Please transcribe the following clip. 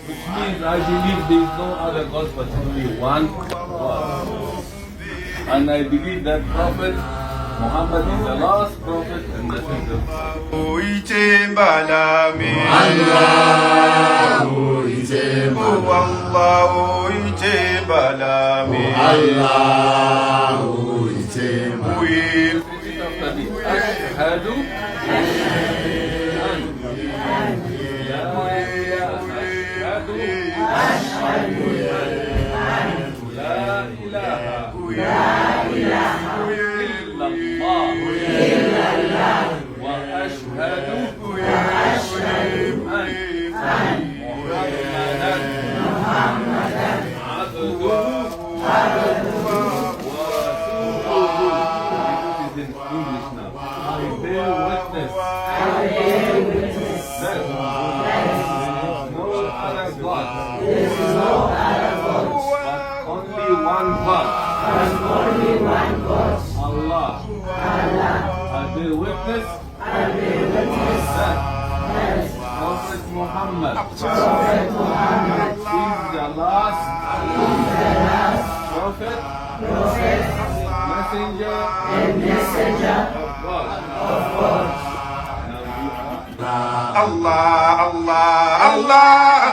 Which means I believe there is no other God but only one God. And I believe that Prophet Muhammad is the last prophet and messenger. Prophet Muhammad is the last prophet, messenger of God. Allah, Allah, Allah, Allah